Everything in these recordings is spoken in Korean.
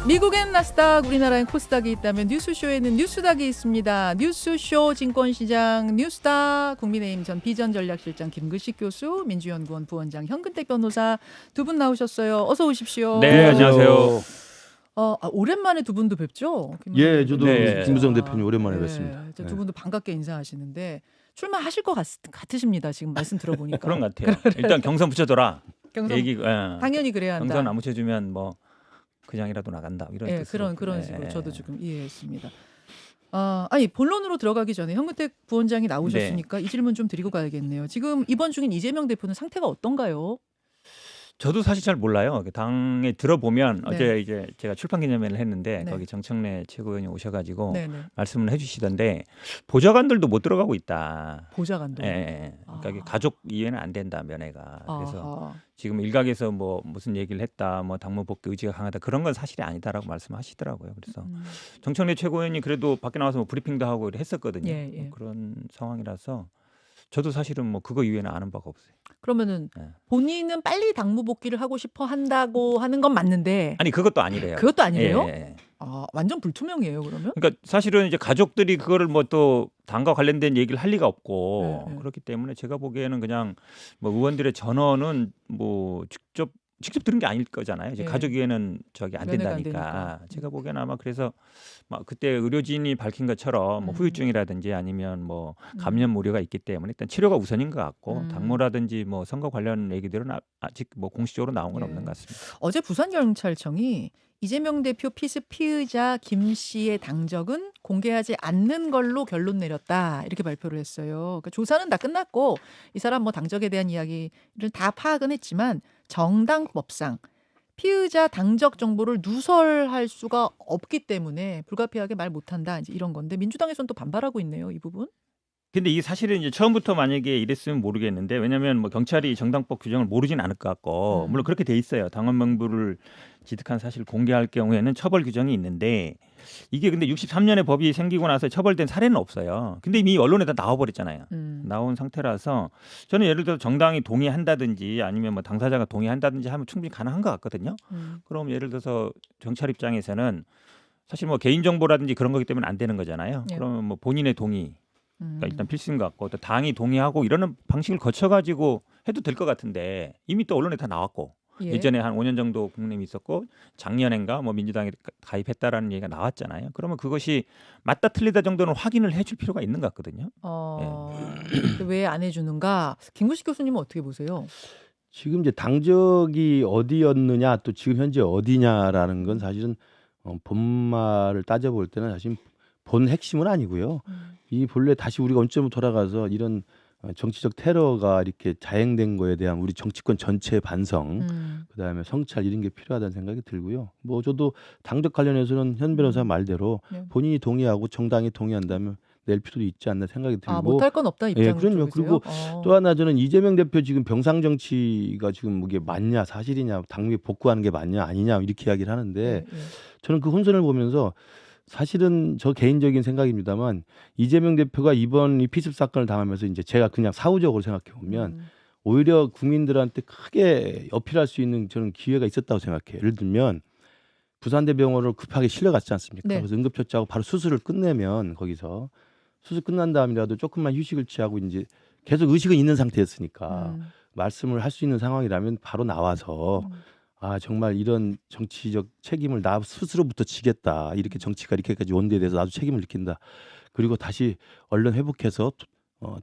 미국엔 나스닥, 우리나라엔 코스닥이 있다면 뉴스쇼에는 뉴스닥이 있습니다. 뉴스쇼 증권시장 뉴스닥, 국민의힘 전 비전전략실장 김근식 교수, 민주연구원 부원장 현근택 변호사 두 분 나오셨어요. 어서 오십시오. 네, 안녕하세요. 오랜만에 두 분도 뵙죠? 예, 저도 네. 김무성 대표님 오랜만에 뵙습니다. 두 분도 반갑게 인사하시는데 출마하실 것 같으십니다. 지금 말씀 들어보니까. 그런 것 같아요. 일단 경선 붙여줘라. 경선 얘기, 당연히 그래야 한다. 경선 안 붙여주면 뭐 그냥이라도 나간다. 이런 뜻으로. 그런 식으로 저도 지금 이해했습니다. 아니 본론으로 들어가기 전에 현근택 부원장이 나오셨으니까 이 질문 좀 드리고 가야겠네요. 지금 입원 중인 이재명 대표는 상태가 어떤가요? 저도 사실 잘 몰라요. 당에 들어보면 네. 어제 이제 제가 출판 기념회를 했는데 네. 거기 정청래 최고위원이 오셔가지고 네네. 말씀을 해주시던데 보좌관들도 못 들어가고 있다. 보좌관도. 예. 그러니까 이게 가족 이해는 안 된다 면회가. 그래서 아하. 지금 일각에서 뭐 무슨 얘기를 했다, 뭐 당무 복귀 의지가 강하다 그런 건 사실이 아니다라고 말씀하시더라고요. 그래서 정청래 최고위원이 그래도 밖에 나와서 뭐 브리핑도 하고 했었거든요. 예. 뭐 그런 상황이라서 저도 사실은 뭐 그거 이외에는 아는 바가 없어요. 그러면은 네. 본인은 빨리 당무 복귀를 하고 싶어 한다고 하는 건 맞는데 아니 그것도 아니래요. 그것도 아니래요? 예. 완전 불투명이에요 그러면? 그러니까 사실은 이제 가족들이 그거를 뭐 또 당과 관련된 얘기를 할 리가 없고 네. 그렇기 때문에 제가 보기에는 그냥 뭐 의원들의 전언은 뭐 직접 들은 게 아닐 거잖아요. 이제 예. 가족위에는 저기 안 면회가 안 된다니까. 되니까. 제가 보기에는 아마 그래서 막 그때 의료진이 밝힌 것처럼 뭐 후유증이라든지 아니면 뭐 감염 우려가 있기 때문에 일단 치료가 우선인 것 같고 당무라든지 뭐 선거 관련 얘기들은 아직 뭐 공식적으로 나온 건 예. 없는 것 같습니다. 어제 부산경찰청이 이재명 대표 피의자 김 씨의 당적은 공개하지 않는 걸로 결론 내렸다 이렇게 발표를 했어요. 그러니까 조사는 다 끝났고 이 사람 뭐 당적에 대한 이야기를 다 파악은 했지만 정당법상 피의자 당적 정보를 누설할 수가 없기 때문에 불가피하게 말 못한다 이제 이런 건데 민주당에서는 또 반발하고 있네요 이 부분. 근데 이게 사실은 이제 처음부터 만약에 이랬으면 모르겠는데 왜냐하면 뭐 경찰이 정당법 규정을 모르진 않을 것 같고 물론 그렇게 돼 있어요. 당원 명부를 취득한 사실을 공개할 경우에는 처벌 규정이 있는데 이게 근데 63년에 법이 생기고 나서 처벌된 사례는 없어요. 근데 이미 언론에 다 나와버렸잖아요. 나온 상태라서 저는 예를 들어 정당이 동의한다든지 아니면 뭐 당사자가 동의한다든지 하면 충분히 가능한 것 같거든요. 그럼 예를 들어서 경찰 입장에서는 사실 뭐 개인정보라든지 그런 거기 때문에 안 되는 거잖아요. 예. 그러면 뭐 본인의 동의 그러니까 일단 필수인 것 같고 또 당이 동의하고 이러는 방식을 거쳐가지고 해도 될 것 같은데 이미 또 언론에 다 나왔고 예. 예전에 한 5년 정도 국내에 있었고 작년엔가 뭐 민주당에 가입했다라는 얘기가 나왔잖아요. 그러면 그것이 맞다 틀리다 정도는 확인을 해줄 필요가 있는 것 같거든요. 왜 안 해주는가? 김구식 교수님은 어떻게 보세요? 지금 이제 당적이 어디였느냐 또 지금 현재 어디냐라는 건 사실은 본말을 따져볼 때는 사실 본 핵심은 아니고요. 이 본래 다시 우리가 원점으로 돌아가서 이런 정치적 테러가 이렇게 자행된 거에 대한 우리 정치권 전체의 반성, 그다음에 성찰 이런 게 필요하다는 생각이 들고요. 뭐 저도 당적 관련해서는 현 변호사 말대로 네. 본인이 동의하고 정당이 동의한다면 낼 필요도 있지 않나 생각이 들고. 못할 건 없다 입장. 예, 그럼요. 그리고 또 하나 저는 이재명 대표 지금 병상 정치가 지금 이게 맞냐 사실이냐 당무에 복구하는 게 맞냐 아니냐 이렇게 이야기를 하는데 저는 그 혼선을 보면서 사실은 저 개인적인 생각입니다만 이재명 대표가 이번 이 피습 사건을 당하면서 이제 제가 그냥 사후적으로 생각해 보면 오히려 국민들한테 크게 어필할 수 있는 저는 기회가 있었다고 생각해요. 예를 들면 부산대병원을 급하게 실려갔지 않습니까? 네. 그래서 응급처치하고 바로 수술을 끝내면 거기서 수술 끝난 다음이라도 조금만 휴식을 취하고 이제 계속 의식은 있는 상태였으니까 말씀을 할 수 있는 상황이라면 바로 나와서 정말 이런 정치적 책임을 나 스스로부터 지겠다. 이렇게 정치가 이렇게까지 원대에 대해서 나도 책임을 느낀다. 그리고 다시 얼른 회복해서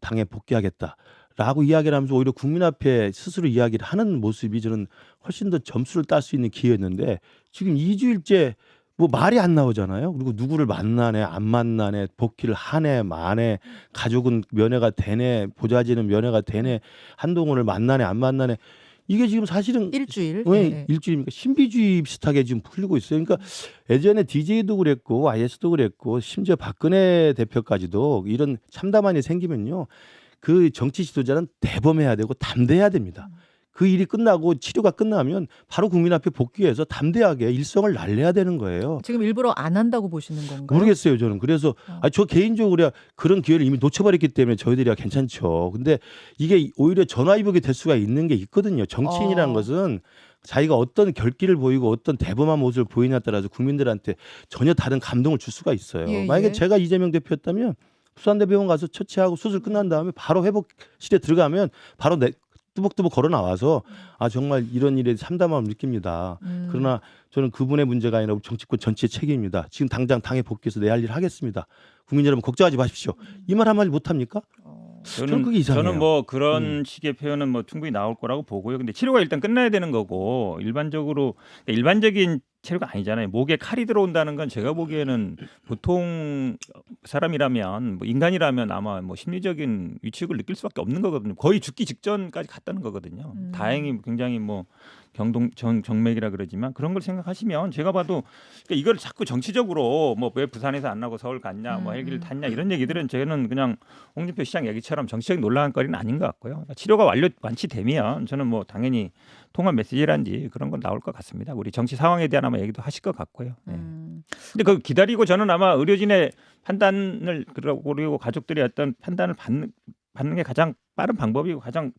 당에 복귀하겠다라고 이야기를 하면서 오히려 국민 앞에 스스로 이야기를 하는 모습이 저는 훨씬 더 점수를 딸 수 있는 기회였는데 지금 2주일째 뭐 말이 안 나오잖아요. 그리고 누구를 만나네 안 만나네 복귀를 하네 마네 가족은 면회가 되네 보좌진은 면회가 되네 한동훈을 만나네 안 만나네 이게 지금 사실은 일주일. 일주일입니까? 신비주의 비슷하게 지금 풀리고 있어요. 그러니까 예전에 DJ도 그랬고 YS도 그랬고 심지어 박근혜 대표까지도 이런 참담한 일이 생기면요. 그 정치 지도자는 대범해야 되고 담대해야 됩니다. 그 일이 끝나고 치료가 끝나면 바로 국민 앞에 복귀해서 담대하게 일성을 날려야 되는 거예요. 지금 일부러 안 한다고 보시는 건가요? 모르겠어요, 저는. 그래서 저 개인적으로 그런 기회를 이미 놓쳐버렸기 때문에 저희들이야 괜찮죠. 근데 이게 오히려 전화위복이 될 수가 있는 게 있거든요. 정치인이라는 것은 자기가 어떤 결기를 보이고 어떤 대범한 모습을 보이냐에 따라서 국민들한테 전혀 다른 감동을 줄 수가 있어요. 예, 만약에 예. 제가 이재명 대표였다면 부산대병원 가서 처치하고 수술 끝난 다음에 바로 회복실에 들어가면 바로 뚜벅뚜벅 걸어 나와서 아 정말 이런 일에 참담함을 느낍니다. 그러나 저는 그분의 문제가 아니라 정치권 전체의 책임입니다. 지금 당장 당에 복귀해서 내 할 일 하겠습니다. 국민 여러분 걱정하지 마십시오. 이 말 한마디 못합니까? 저는 그게 이상해요. 저는 뭐 그런 식의 표현은 뭐 충분히 나올 거라고 보고요. 근데 치료가 일단 끝나야 되는 거고 일반적으로 그러니까 일반적인 치료가 아니잖아요. 목에 칼이 들어온다는 건 제가 보기에는 보통 사람이라면 뭐 인간이라면 아마 뭐 심리적인 위축을 느낄 수밖에 없는 거거든요. 거의 죽기 직전까지 갔다는 거거든요. 다행히 굉장히 뭐 정맥이라 그러지만 그런 걸 생각하시면 제가 봐도 그러니까 이걸 자꾸 정치적으로 뭐 왜 부산에서 안 나고 서울 갔냐, 뭐 헬기를 탔냐 이런 얘기들은 저는 그냥 홍준표 시장 얘기처럼 정치적인 논란거리는 아닌 것 같고요. 그러니까 치료가 완치되면 저는 뭐 당연히 통합 메시지란지 그런 건 나올 것 같습니다. 우리 정치 상황에 대한 아마 얘기도 하실 것 같고요. 네. 근데 그 기다리고 저는 아마 의료진의 판단을 그리고 가족들이 어떤 판단을 받는 게 가장 빠른 방법이고 가장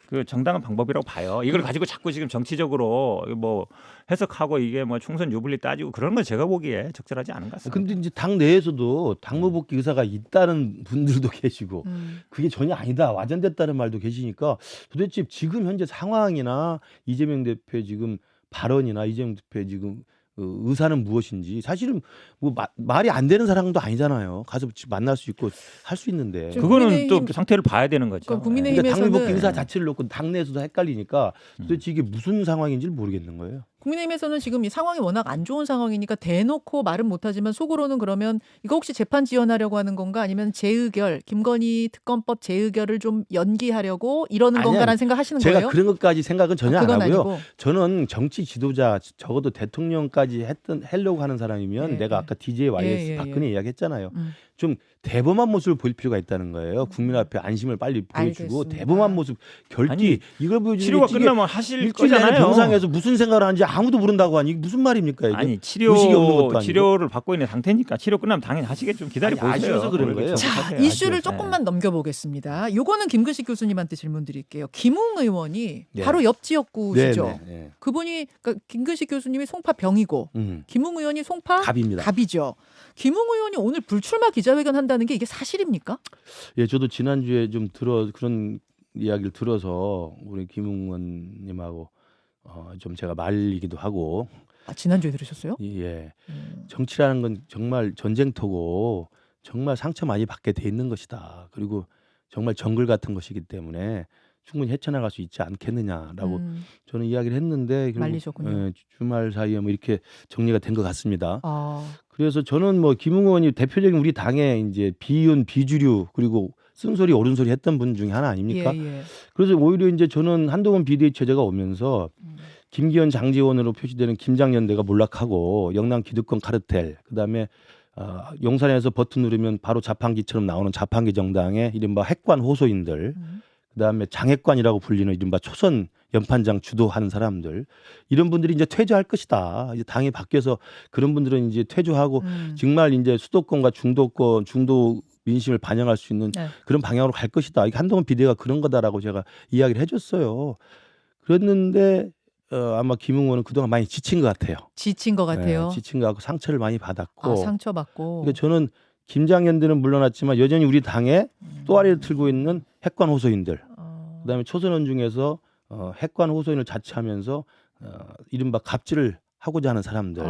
그 정당한 방법이라고 봐요. 이걸 가지고 자꾸 지금 정치적으로 뭐 해석하고 이게 뭐 총선 유불리 따지고 그런 건 제가 보기에 적절하지 않은 것 같습니다. 근데 이제 당 내에서도 당무복귀 의사가 있다는 분들도 계시고 그게 전혀 아니다 와전됐다는 말도 계시니까 도대체 지금 현재 상황이나 이재명 대표의 지금 발언이나 이재명 대표의 지금 의사는 무엇인지 사실은 뭐 말이 안 되는 사람도 아니잖아요. 가서 만날 수 있고 할 수 있는데 그거는 또 상태를 봐야 되는 거죠. 그러니까 국민의힘에서는 그러니까 당무복귀 의사 자체를 놓고 당내에서도 헷갈리니까 도대체 이게 무슨 상황인지를 모르겠는 거예요. 국민의힘에서는 지금 이 상황이 워낙 안 좋은 상황이니까 대놓고 말은 못하지만 속으로는 그러면 이거 혹시 재판 지연하려고 하는 건가 아니면 재의결 김건희 특검법 재의결을 좀 연기하려고 이러는 건가라는 생각하시는 제가 거예요? 그런 것까지 생각은 전혀 안 그건 하고요. 아니고. 저는 정치 지도자 적어도 대통령까지 하려고 하는 사람이면 예, 내가 예. 아까 DJ YS 예, 예, 박근혜 이야기했잖아요. 음. 좀 대범한 모습을 보일 필요가 있다는 거예요. 국민 앞에 안심을 빨리 보여주고 알겠습니다. 대범한 모습 결기 아니, 이걸 보여주는 치료가 게 끝나면 하실 일주일 내내 거잖아요. 병상에서 무슨 생각을 하는지 아무도 모른다고 하니 이게 무슨 말입니까 이게? 아니 의식이 없는 것도 아니고. 치료를 받고 있는 상태니까 치료 끝나면 당연히 하시겠죠. 좀 기다려 보세요. 아쉬워서 그런 거예요. 자, 이슈를 조금만 넘겨보겠습니다. 요거는 김근식 교수님한테 질문 드릴게요. 김웅 의원이 네. 바로 옆 지역구시죠. 네, 네, 네. 그분이 그러니까 김근식 교수님이 송파 병이고 김웅 의원이 송파 갑입니다. 갑이죠. 김웅 의원이 오늘 불출마 기자회견 한다는 게 이게 사실입니까? 예, 저도 지난주에 좀 그런 이야기를 들어서 우리 김웅 의원님하고 좀 제가 말리기도 하고 아, 지난주에 들으셨어요? 예. 정치라는 건 정말 전쟁터고 정말 상처 많이 받게 돼 있는 것이다. 그리고 정말 정글 같은 것이기 때문에 충분히 헤쳐나갈 수 있지 않겠느냐라고 저는 이야기를 했는데 결국 말리셨군요. 주말 사이에 뭐 이렇게 정리가 된 것 같습니다. 아, 그래서 저는 뭐 김웅 의원이 대표적인 우리 당의 이제 비윤 비주류 그리고 쓴소리 옳은소리 했던 분 중에 하나 아닙니까? 예, 예. 그래서 오히려 이제 저는 한동훈 비대위 체제가 오면서 김기현 장지원으로 표시되는 김장연대가 몰락하고 영남 기득권 카르텔 그다음에 용산에서 버튼 누르면 바로 자판기처럼 나오는 자판기 정당의 이른바 핵관 호소인들 그다음에 장핵관이라고 불리는 이른바 초선 연판장 주도하는 사람들 이런 분들이 이제 퇴조할 것이다. 이제 당이 바뀌어서 그런 분들은 이제 퇴조하고 정말 이제 수도권과 중도 민심을 반영할 수 있는 네. 그런 방향으로 갈 것이다. 이게 한동훈 비대가 그런 거다라고 제가 이야기를 해줬어요. 그랬는데 아마 김웅 의원은 그동안 많이 지친 것 같아요. 지친 것 같아요. 네, 지친 것 같고 상처를 많이 받았고. 아, 상처받고. 그러니까 저는 김장현들은 물러났지만 여전히 우리 당에 또아리를 틀고 있는 핵관 호소인들, 그다음에 초선원 중에서 핵관 호소인을 자처하면서 이른바 갑질을 하고자 하는 사람들,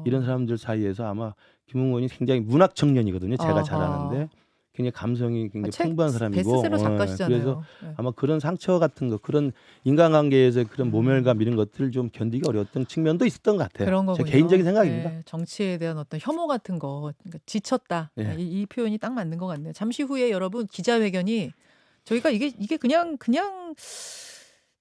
이런 사람들 사이에서 아마 김웅 의원이 굉장히 문학 청년이거든요. 제가 잘 아는데 굉장히 감성이 굉장히 풍부한 사람이고, 베스트셀러 작가시잖아요. 그래서 네. 아마 그런 상처 같은 거, 그런 인간관계에서 그런 모멸감 이런 것들을 좀 견디기 어려웠던 측면도 있었던 것 같아요. 그런 제 거군요. 개인적인 생각입니다. 네, 정치에 대한 어떤 혐오 같은 거, 그러니까 지쳤다. 네. 이 표현이 딱 맞는 것 같네요. 잠시 후에 여러분 기자회견이 저희가 이게 그냥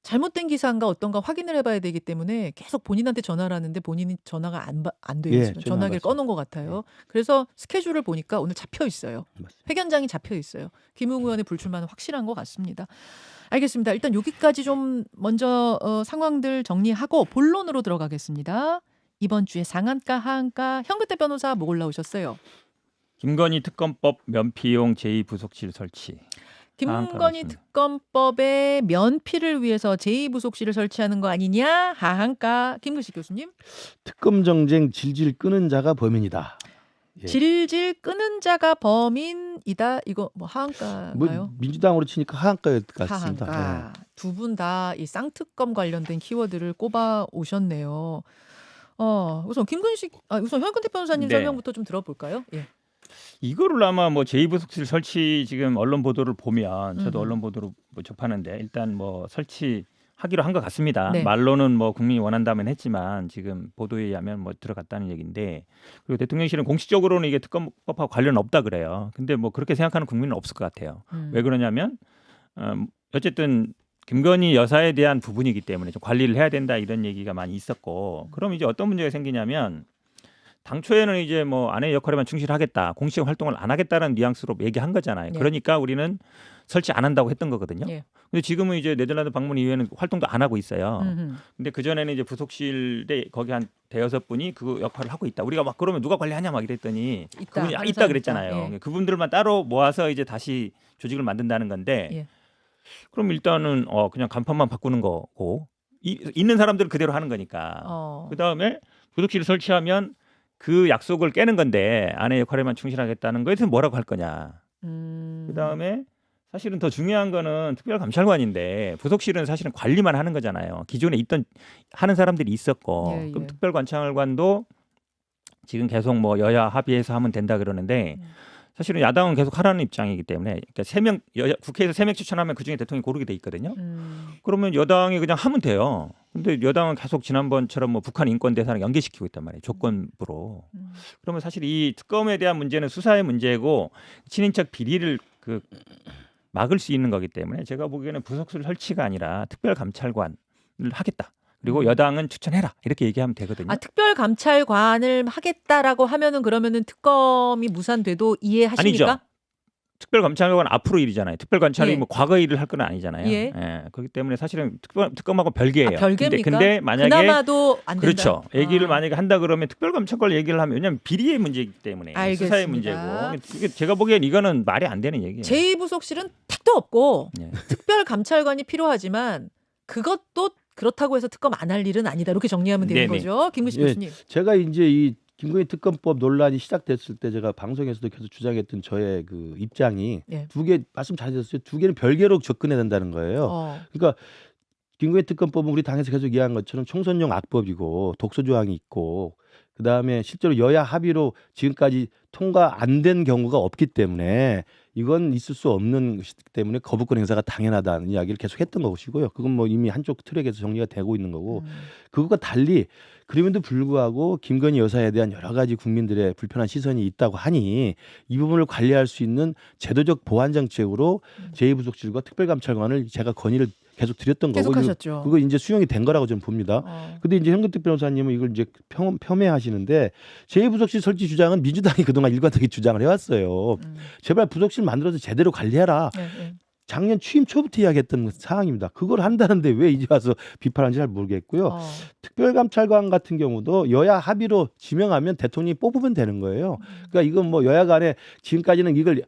잘못된 기사인가 어떤가 확인을 해봐야 되기 때문에 계속 본인한테 전화를 하는데 본인이 전화가 안 돼요. 예, 지금 전화 안 전화기를 받습니다. 꺼놓은 것 같아요. 그래서 스케줄을 보니까 오늘 잡혀 있어요. 맞습니다. 회견장이 잡혀 있어요. 김웅 의원의 불출마는 확실한 것 같습니다. 알겠습니다. 일단 여기까지 좀 먼저 상황들 정리하고 본론으로 들어가겠습니다. 이번 주에 상한가 하한가 현근태 변호사 뭐 올라오셨어요? 김건희 특검법 면피용 제2부속실 설치. 김건희 하한가가 특검법의 면피를 위해서 제2부속실을 설치하는 거 아니냐? 하한가. 김근식 교수님. 특검 정쟁 질질 끄는 자가 범인이다. 예. 질질 끄는 자가 범인이다. 이거 뭐 하한가인가요? 뭐 민주당으로 치니까 하한가였 같습니다. 하한가. 두 분 다 이 쌍특검 관련된 키워드를 꼽아 오셨네요. 우선 우선 현근택 변호사님 네. 설명부터 좀 들어볼까요? 예. 이거를 아마 뭐 제2부속실 설치 지금 언론 보도를 보면 저도 음흠. 언론 보도를 뭐 접하는데 일단 뭐 설치하기로 한 것 같습니다. 네. 말로는 뭐 국민이 원한다면 했지만 지금 보도에 의하면 뭐 들어갔다는 얘기인데 그리고 대통령실은 공식적으로는 이게 특검법하고 관련 없다 그래요. 근데 뭐 그렇게 생각하는 국민은 없을 것 같아요. 왜 그러냐면 어쨌든 김건희 여사에 대한 부분이기 때문에 좀 관리를 해야 된다 이런 얘기가 많이 있었고 그럼 이제 어떤 문제가 생기냐면 당초에는 이제 뭐 아내의 역할에만 충실하겠다, 공식 활동을 안 하겠다는 뉘앙스로 얘기한 거잖아요. 네. 그러니까 우리는 설치 안 한다고 했던 거거든요. 예. 근데 지금은 이제 네덜란드 방문 이후에는 활동도 안 하고 있어요. 음흠. 근데 그 전에는 이제 부속실에 거기 한 대여섯 분이 그 역할을 하고 있다. 우리가 막 그러면 누가 관리하냐 막 이랬더니 그분이 하는 있다 사람이 그랬잖아요. 있다. 예. 그분들만 따로 모아서 이제 다시 조직을 만든다는 건데 예. 그럼 일단은 그냥 간판만 바꾸는 거고 있는 사람들은 그대로 하는 거니까. 그 다음에 부속실을 설치하면 그 약속을 깨는 건데 아내 역할에만 충실하겠다는 거에 대해서 뭐라고 할 거냐. 그 다음에 사실은 더 중요한 거는 특별감찰관인데 부속실은 사실은 관리만 하는 거잖아요. 기존에 하는 사람들이 있었고 예, 그럼 예. 특별관찰관도 지금 계속 뭐 여야 합의해서 하면 된다 그러는데 사실은 야당은 계속 하라는 입장이기 때문에 그러니까 국회에서 3명 추천하면 그중에 대통령이 고르게 돼 있거든요. 그러면 여당이 그냥 하면 돼요. 근데 여당은 계속 지난번처럼 뭐 북한 인권 대사랑 연계시키고 있단 말이에요. 조건부로. 그러면 사실 이 특검에 대한 문제는 수사의 문제고 친인척 비리를 막을 수 있는 거기 때문에 제가 보기에는 부속실 설치가 아니라 특별감찰관을 하겠다. 그리고 여당은 추천해라 이렇게 얘기하면 되거든요. 특별감찰관을 하겠다라고 하면은 그러면은 특검이 무산돼도 이해하십니까? 아니죠. 특별감찰관 앞으로 일이잖아요. 특별감찰이 예. 뭐 과거 일을 할 건 아니잖아요. 예. 그렇기 때문에 사실은 특검하고 별개예요. 별개입니까? 근데 만약에 그나마도 안 된다. 그렇죠. 얘기를 만약에 한다 그러면 특별감찰관 얘기를 하면 왜냐하면 비리의 문제이기 때문에 알겠습니다. 수사의 문제고 이게 제가 보기엔 이거는 말이 안 되는 얘기예요. 제2부속실은 택도 없고 예. 특별감찰관이 필요하지만 그것도 그렇다고 해서 특검 안 할 일은 아니다. 이렇게 정리하면 되는 네네. 거죠. 김근식 예. 교수님. 제가 이제 이 김건희 특검법 논란이 시작됐을 때 제가 방송에서도 계속 주장했던 저의 그 입장이 예. 두 개 말씀 잘하셨어요. 두 개는 별개로 접근해야 된다는 거예요. 그러니까 김건희 특검법은 우리 당에서 계속 이야기한 것처럼 총선용 악법이고 독소 조항이 있고 그다음에 실제로 여야 합의로 지금까지 통과 안 된 경우가 없기 때문에 이건 있을 수 없는 것이기 때문에 거부권 행사가 당연하다는 이야기를 계속 했던 것이고요. 그건 뭐 이미 한쪽 트랙에서 정리가 되고 있는 거고 그것과 달리 그럼에도 불구하고 김건희 여사에 대한 여러 가지 국민들의 불편한 시선이 있다고 하니 이 부분을 관리할 수 있는 제도적 보완 정책으로 제2부속실과 특별감찰관을 제가 건의를 계속 드렸던 거고 계속하셨죠. 그거 이제 수용이 된 거라고 저는 봅니다. 근데 이제 현근택 변호사님은 이걸 이제 폄훼하시는데 제2부속실 설치 주장은 민주당이 그동안 일관되게 주장을 해왔어요. 제발 부속실 만들어서 제대로 관리해라. 예. 작년 취임 초부터 이야기했던 사항입니다. 그걸 한다는데 왜 이제 와서 비판하는지 잘 모르겠고요. 특별감찰관 같은 경우도 여야 합의로 지명하면 대통령이 뽑으면 되는 거예요. 그러니까 이건 뭐 여야 간에 지금까지는 이걸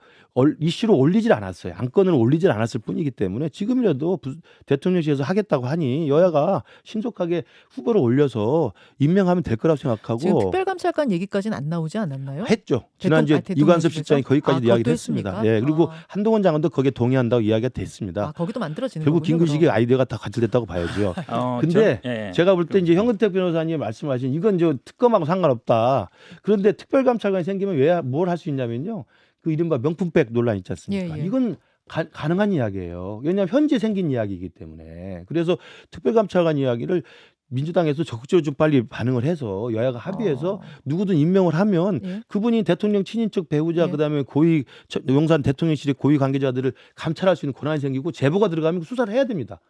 이슈로 올리질 않았어요. 안건을 올리질 않았을 뿐이기 때문에 지금이라도 대통령실에서 하겠다고 하니 여야가 신속하게 후보를 올려서 임명하면 될 거라고 생각하고 지금 특별감찰관 얘기까지는 안 나오지 않았나요? 했죠. 지난주에 이관섭 실장이 거기까지 이야기를 했습니다. 예, 그리고 한동훈 장관도 거기에 동의한다고 이야기가 됐습니다. 거기도 만들어지는 결국 거군요. 김근식의 아이디어가 다 관철됐다고 봐야죠. 근데 제가 볼 때 이제 현근택 변호사님이 말씀하신 이건 저 특검하고 상관없다. 그런데 특별감찰관이 생기면 왜 뭘 할 수 있냐면요. 그 이른바 명품백 논란 있지 않습니까? 이건 가능한 이야기예요. 왜냐하면 현재 생긴 이야기이기 때문에. 그래서 특별감찰관 이야기를 민주당에서 적극적으로 좀 빨리 반응을 해서 여야가 합의해서 누구든 임명을 하면 그분이 대통령 친인척 배우자 그다음에 고위 용산 대통령실의 고위 관계자들을 감찰할 수 있는 권한이 생기고 제보가 들어가면 수사를 해야 됩니다.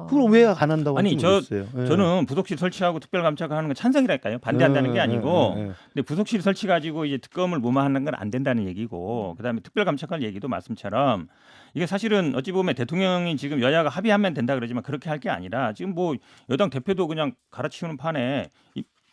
그걸 왜 안 한다고 아니 모르겠어요. 저는 부속실 설치하고 특별감찰관 하는 건 찬성이랄까요. 반대한다는 게 아니고 근데 부속실 설치 가지고 이제 특검을 무마하는 건 안 된다는 얘기고 그다음에 특별감찰관 얘기도 말씀처럼 이게 사실은 어찌 보면 대통령이 지금 여야가 합의하면 된다 그러지만 그렇게 할 게 아니라 지금 뭐 여당 대표도 그냥 갈아치우는 판에